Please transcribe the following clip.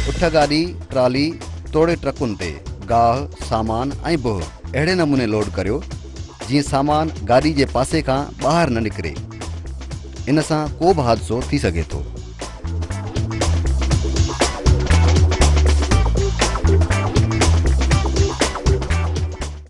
उठ गाॾी ट्राली तोड़े ट्रकुनि ते गाह सामान ऐं बुह अहिड़े नमूने लोड करियो जीअं सामान गाॾी जे पासे खां ॿाहिरि न निकिरे। इन सां को बि हादिसो थी सघे थो।